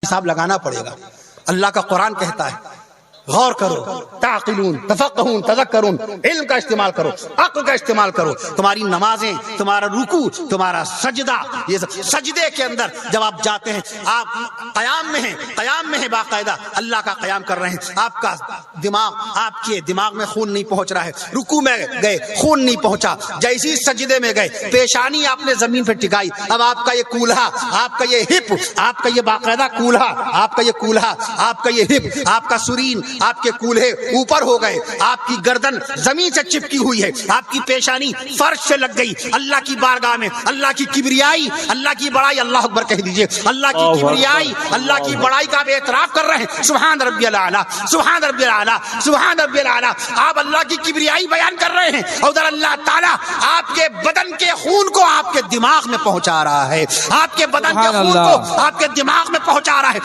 حساب لگانا پڑے گا. اللہ کا قرآن کہتا ہے غور کرو، تعقلون، تفقہون، تذکرون، علم کا استعمال کرو، عقل کا استعمال کرو. تمہاری نمازیں، تمہارا رکوع، تمہارا سجدہ، یہ سجدے کے اندر جب آپ جاتے ہیں آپ قیام میں ہیں باقاعدہ اللہ کا قیام کر رہے ہیں. آپ کا دماغ، آپ کے دماغ میں خون نہیں پہنچ رہا ہے. رکوع میں گئے خون نہیں پہنچا، جیسی سجدے میں گئے پیشانی آپ نے زمین پہ ٹکائی، اب آپ کا یہ کولہا، آپ کا یہ ہپ، آپ کا یہ باقاعدہ کولہا، آپ کا یہ کولہا، آپ کا یہ ہپ، آپ کا سرین، آپ کے کولہے اوپر ہو گئے، آپ کی گردن زمین سے چپکی ہوئی ہے، آپ کی پیشانی فرش سے لگ گئی. اللہ کی بارگاہ میں اللہ کی کبریائی، اللہ کی بڑائی، اللہ اکبر کہہ دیجئے، اللہ کی کبریائی، اللہ کی بڑائی کا آپ اعتراف کر رہے ہیں. سبحان ربی الاعلیٰ، سبحان ربی الاعلیٰ، سبحان ربی الاعلیٰ. آپ اللہ کی کبریائی بیان کر رہے ہیں اور ادھر اللہ تعالیٰ آپ کے بدن کے خون کو آپ کے دماغ میں پہنچا رہا ہے، آپ کے بدن کے خون کو آپ کے دماغ میں پہنچا رہا ہے.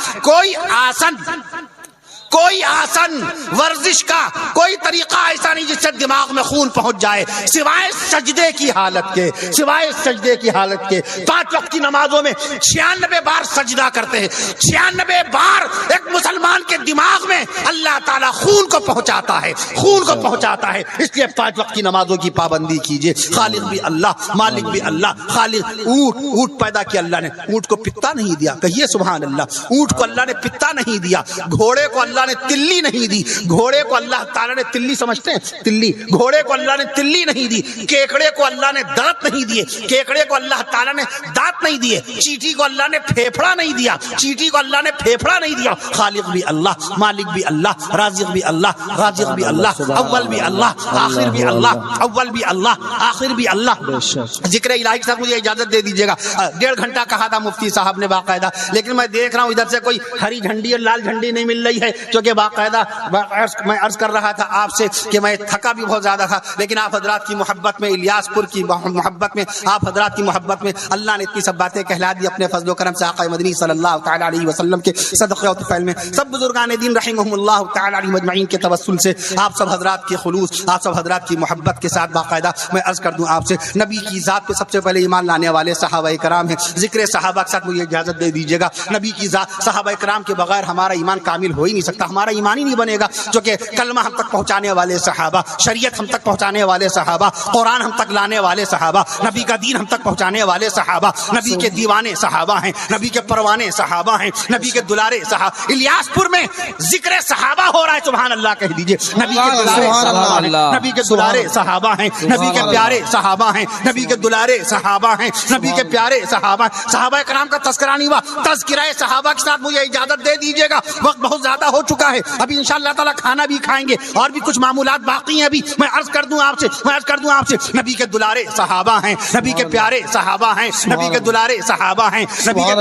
کوئی آسن ورزش کا کوئی طریقہ ایسا نہیں جس سے دماغ میں خون پہنچ جائے سوائے سجدے کی حالت کے، سوائے سجدے کی حالت کے. 5 وقت کی نمازوں میں 96 بار سجدہ کرتے ہیں. 96 بار ایک مسلمان کے دماغ میں اللہ تعالیٰ خون کو پہنچاتا ہے، خون کو پہنچاتا ہے. اس لیے 5 وقت کی نمازوں کی پابندی کیجیے. خالق بھی اللہ، مالک بھی اللہ. خالق اونٹ پیدا کیا اللہ نے، اونٹ کو پتا نہیں دیا، کہیے سبحان اللہ. اونٹ کو اللہ نے پتا نہیں دیا، گھوڑے کو اللہ نے تلی نہیں دی، گھوڑے کو اللہ تعالیٰ نے تلی سمجھتے ہیں تلی، گھوڑے کو اللہ نے تلی نہیں دی. کیکڑے کو اللہ نے دانت نہیں دیے، کیکڑے کو اللہ تعالیٰ نے دانت نہیں دیے. چیٹی کو اللہ نے پھیپھڑا نہیں دیا، چیٹی کو اللہ نے پھیپھڑا نہیں دیا. خالق بھی اللہ، مالک بھی اللہ، رازق بھی اللہ، رازق بھی اللہ، اول بھی اللہ، آخر بھی اللہ، اول بھی اللہ، آخر بھی اللہ. ذکر الہی کے ساتھ مجھے اجازت دے دیجیے گا. 1.5 گھنٹہ کہا تھا مفتی صاحب نے باقاعدہ، لیکن میں دیکھ رہا ہوں ادھر سے کوئی ہری جھنڈی اور لال جھنڈی نہیں مل رہی ہے، کیونکہ باقاعدہ میں عرض کر رہا تھا آپ سے کہ میں تھکا بھی بہت زیادہ تھا، لیکن آپ حضرات کی محبت میں، الیاس پور کی محبت میں، آپ حضرات کی محبت میں اللہ نے اتنی سب باتیں کہلا دی اپنے فضل و کرم سے. آقا مدنی صلی اللہ تعالی علیہ وسلم کے صدقے و طفیل میں سب بزرگان دین رحمہم اللہ تعالی علیہ مجمعین کے توسل سے آپ سب حضرات کی خلوص، آپ سب حضرات کی محبت کے ساتھ باقاعدہ میں عرض کر دوں آپ سے، نبی کی ذات پہ سب سے پہلے ایمان لانے والے صحابہ کرام ہیں. ذکر صحابہ کے ساتھ مجھے اجازت دے دیجیے گا. نبی کی ذات، صحابہ کرام کے بغیر ہمارا ایمان کامل ہو ہی نہیں سکتا، ہمارا ایمان ہی نہیں بنے گا. جو کہ کلمہ ہم تک پہنچانے والے صحابہ، شریعت ہم تک پہنچانے والے صحابہ، قرآن ہم تک لانے والے صحابہ، نبی کا دین ہم تک پہنچانے والے صحابہ، نبی کے دیوانے صحابہ ہیں، نبی کے پروانے صحابہ ہیں، نبی کے دلارے صحابہ. الیاس پور میں ذکر صحابہ ہو رہا ہے، سبحان اللہ کہہ دیجئے. نبی کے دلارے صحابہ ہیں، نبی کے دلارے صحابہ ہیں، نبی کے پیارے صحابہ ہیں، نبی کے دلارے صحابہ ہیں، نبی کے پیارے صحابہ ہیں. صحابہ کرام کا تذکرہ نہیں ہوا، تذکرہ صحابہ کے ساتھ مجھے اجازت دے دیجیے گا. وقت بہت زیادہ ہو چکا ہے، ابھی انشاءاللہ تعالیٰ کھانا بھی کھائیں گے اور بھی کچھ معمولات باقی ہیں. ابھی میں عرض کر دوں آپ سے نبی کے دلارے صحابہ ہیں، نبی کے پیارے صحابہ ہیں، نبی کے دلارے صحابہ ہیں. نبی کے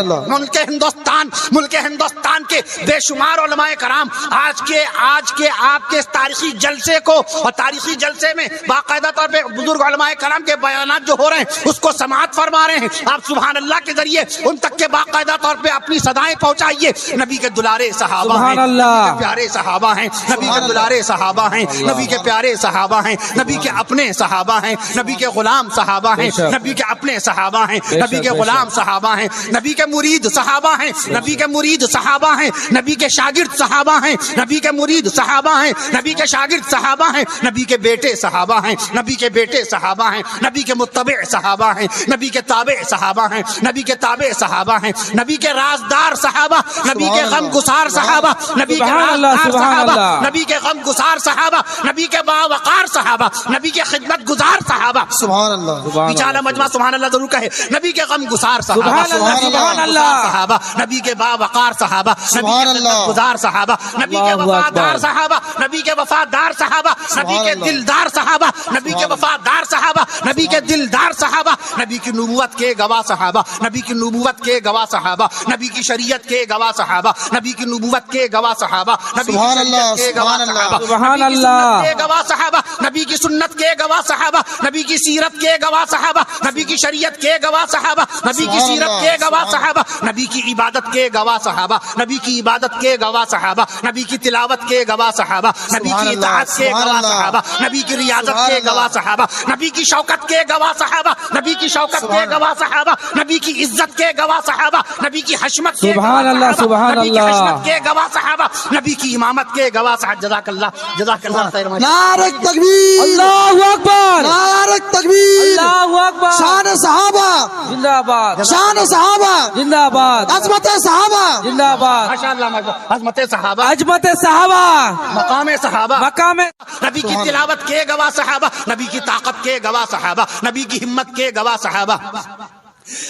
ملک ہندوستان کے بے شمار علماء کرام آج کے آپ کے تاریخی جلسے کو، اور تاریخی جلسے میں باقاعدہ طور پہ بزرگ علماء کرام کے بیانات جو ہو رہے ہیں اس کو سماعت فرما رہے ہیں. آپ سبحان اللہ کے ذریعے ان تک کے باقاعدہ طور پہ اپنی صدائیں پہنچائیے. نبی کے دلارے صحابہ ہیں، نبی کے پیارے صحابہ ہیں، نبی کے دلارے صحابہ ہیں، نبی کے پیارے صحابہ ہیں، نبی کے اپنے صحابہ ہیں، نبی کے غلام صحابہ ہیں، نبی کے اپنے صحابہ ہیں، نبی کے غلام صحابہ ہیں، نبی کے مرید صحابہ ہیں، نبی کے مرید صحابہ ہیں، نبی کے شاگرد صحابہ ہیں، نبی کے مرید صحابہ ہیں، نبی کے شاگرد صحابہ ہیں، نبی کے بیٹے صحابہ ہیں، نبی کے بیٹے صحابہ ہیں، نبی کے متبع صحابہ ہیں، نبی کے تابع صحابہ ہیں، نبی کے تابع صحابہ ہیں، نبی کے رازدار صحابہ، نبی کے غم گسار صحابہ، نبی کے رازدار صحابہ، نبی کے غم گسار صحابہ، نبی کے باوقار صحابہ، نبی کے خدمت گزار صحابہ. سبحان اللہ. بیچارہ مجمع سبحان اللہ ضرور کہے. نبی کے غم گسار صحابہ، سبحان اللہ. صحابہ، نبی کے باوقار صحابہ، نبی کے خدمت گزار صحابہ، نبی کے وفادار صحابہ، نبی کے وفادار صحابہ، نبی کے دلدار صحابہ، نبی کے وفادار صحابہ، نبی کے دلدار صحابہ، نبی کی نبوت کے گواہ صحابہ، نبی کی نبوت کے گواہ صحابہ، نبی کی شریعت کے گواہ صحابہ، نبی کی نبوت کے گواہ صحابہ. صحابہ نبی سبحان اللہ، کے گواہ سبحان اللہ، صحابہ سبحان نبی کی اللہ، سنت کے گواہ صحابہ نبی کی سنت کے گواہ صحابہ نبی کی سیرت کے گواہ صحابہ نبی کی شریعت کے گواہ صحابہ نبی کی سبحان سیرت اللہ، کے گواہ سبحان صحابہ نبی کی عبادت کے گواہ صحابہ نبی کی عبادت کے گواہ صحابہ نبی کی تلاوت کے گواہ صحابہ نبی سبحان کی اللہ، اطاعت کے سبحان گواہ اللہ، صحابہ نبی کی ریاضت سبحان کے اللہ، گواہ صحابہ نبی کی شوکت کے گواہ صحابہ نبی کی شوکت کے سبحان گواہ صحابہ نبی کی عزت کے گواہ صحابہ نبی کی حشمت کے سبحان گواہ اللہ، صحابہ سبحان نبی کی اللہ، حشمت کے گواہ صحابہ نبی کی امامت کے گواہ صحابہ جزاک اللہ خیر نعرہ تکبیر، اللہ اکبر، نعرہ تکبیر، اللہ اکبر، شان صحابہ، زندہ آباد، شان صحابہ، زندہ آباد، عظمت صحابہ، زندہ آباد، ماشاءاللہ عظمت صحابہ عظمت صحابہ، مقام صحابہ مقام نبی کی تلاوت کے گواہ صحابہ نبی کی طاقت کے گواہ صحابہ نبی کی ہمت کے گواہ صحابہ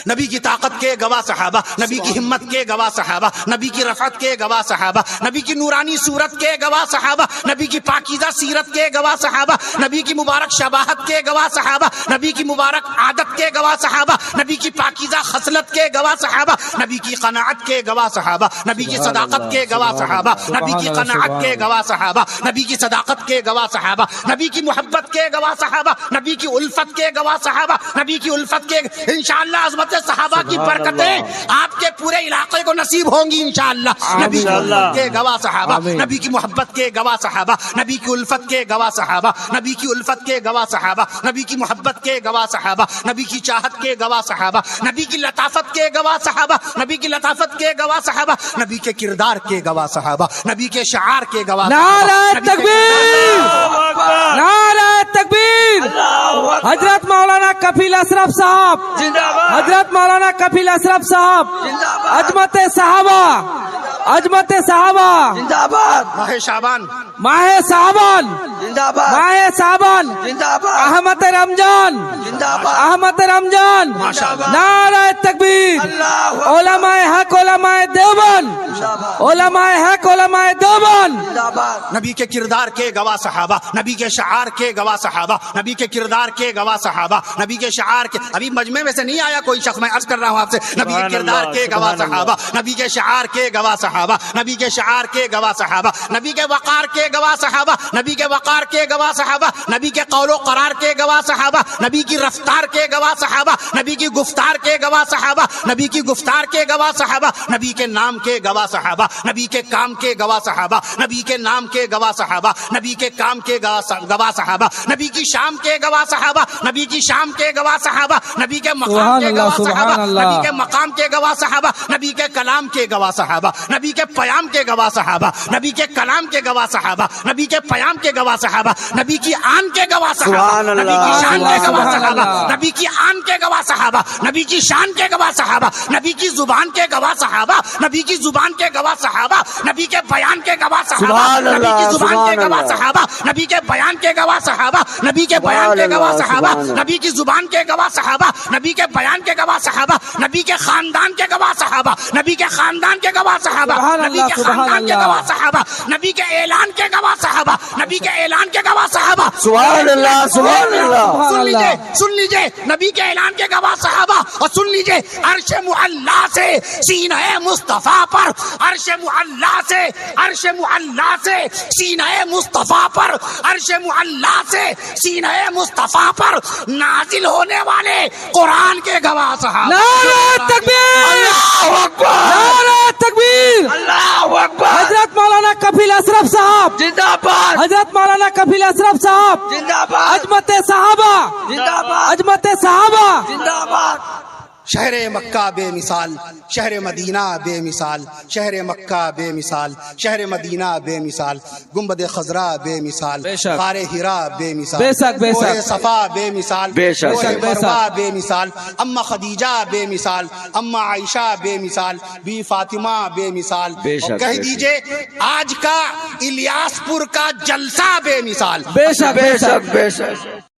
نبی کی طاقت کے گواہ صحابہ نبی کی ہمت کے گواہ صحابہ نبی کی رفعت کے گواہ صحابہ نبی کی نورانی صورت کے گواہ صحابہ نبی کی پاکیزہ سیرت کے گواہ صحابہ نبی کی مبارک شباہت کے گواہ صحابہ نبی کی مبارک عادت کے گواہ صحابہ نبی کی پاکیزہ خصلت کے گواہ صحابہ نبی کی قناعت کے گواہ صحابہ نبی کی صداقت کے گواہ صحابہ نبی کی قناعت کے گواہ صحابہ نبی کی صداقت کے گواہ صحابہ نبی کی محبت کے گواہ صحابہ نبی کی الفت کے گواہ صحابہ نبی کی الفت کے انشاءاللہ عظمت صحابہ کی برکتیں آپ کے پورے علاقے کو نصیب ہوں گی انشاءاللہ نبی کی الفت کے گواہ صحابہ نبی کی محبت کے گواہ صحابہ نبی کی الفت کے گواہ صحابہ نبی کی الفت کے گواہ صحابہ نبی کی محبت کے گواہ صحابہ نبی کی چاہت کے گواہ صحابہ نبی کی لطافت کے گواہ صحابہ نبی کی لطافت کے گواہ صحابہ نبی کے کردار کے گواہ صحابہ نبی کے شعار کے گواہ نعرہ تکبیر، نعرہ تکبیر، حضرت مولانا کفیل اشرف صاحب، حضرت مولانا کفیل اشرف صاحب، عظمت صحابہ، عظمت صحابہ، ماہ شعبان ماہ صحابان، ماہ صحابان، احمد رمضان، احمد رمضان، نعرہ تکبیر، علماء حق، علماء دیوبند، علماء حق، علماء دیوبند، نبی کے کردار کے گواہ صحابہ نبی کے شعار کے گواہ صحابہ نبی کے کردار کے گواہ صحابہ نبی کے شعار کے ابھی مجمع میں سے نہیں آیا کوئی شخص، میں عرض کر رہا ہوں آپ سے نبی کے کردار کے گواہ صحابہ نبی کے شعار کے گواہ صحابہ نبی کے شعار کے گواہ صحابہ نبی کے وقار کے گواہ صحابہ نبی کے وقار کے گواہ صحابہ نبی کے قول و قرار کے گواہ صحابہ نبی کی رفتار کے گواہ صحابہ نبی کی گفتار کے گواہ صحابہ نبی کی گفتار کے گواہ صحابہ نبی کے نام کے گواہ صحابہ نبی کے کام کے گواہ صحابہ نبی کے نام کے گواہ صحابہ نبی کے کام کے گواہ صحابہ نبی کی شام کے گواہ صحابہ نبی کی شام کے گواہ صحابہ نبی کے مقام کے گواہ صحابہ نبی کے مقام کے گواہ صحابہ نبی کے کلام کے گواہ صحابہ نبی کے پیام کے گواہ صحابہ نبی کے کلام کے گواہ صحابہ نبی کے پیام کے گواہ صحابہ نبی کی آن کے گواہ صحابہ نبی کی شان کے گواہ صحابہ نبی کی آن کے گواہ صحابہ نبی کی شان کے گواہ صحابہ نبی کی زبان کے گواہ صحابہ نبی کی زبان کے گواہ صحابہ نبی کے بیان کے گواہ صحابہ نبی کی زبان کے گواہ صحابہ نبی کے بیان کے گواہ صحابہ نبی کے بیان کے گواہ صحابہ نبی کی زبان کے گواہ صحابہ نبی کے بیان کے گواہ صحابہ نبی کے خاندان کے گواہ صحابہ نبی کے خاندان کے گواہ صحابہ نبی کے خاندان کے گواہ صحابہ نبی کے اعلان کے گواہ صحابہ نبی کے اعلان کے گواہ صحابہ سبحان اللہ، سبحان اللہ، سن لیجئے نبی کے اعلان کے گواہ صحابہ اور سن لیجئے عرش معلا سے سینہ مصطفیٰ پر عرش معلا سے عرش معلا سے سینہ مصطفیٰ پر عرش معلا سے سینہ مصطفیٰ پر نازل ہونے والے قرآن کے گواہ صحابہ نعرہ تکبیر، اللہ اکبر، نعرہ تکبیر، اللہ اکبر، حضرت مولانا کفیل اشرف صاحب، زندہ باد، حضرت مولانا کفیل اشرف صاحب، زندہ باد، عظمت صحابہ، زندہ باد، عظمت صحابہ، زندہ باد، شہر مکہ بے مثال، شہر مدینہ بے مثال، شہر مکہ بے مثال، شہر مدینہ بے مثال، گنبد خضرا بے مثال، بے شک، غار ہرا بے مثال، بے شک، بے شک، کوہ صفا بے مثال، بے شک، کوہ بے شک، مروہ بے مثال، اما خدیجہ بے مثال، اما عائشہ بے مثال، بی فاطمہ بے مثال، بے شک، اور کہہ بے شک، دیجئے آج کا الیاس پور کا جلسہ بے مثال، بے شک، بے شک، بے شک۔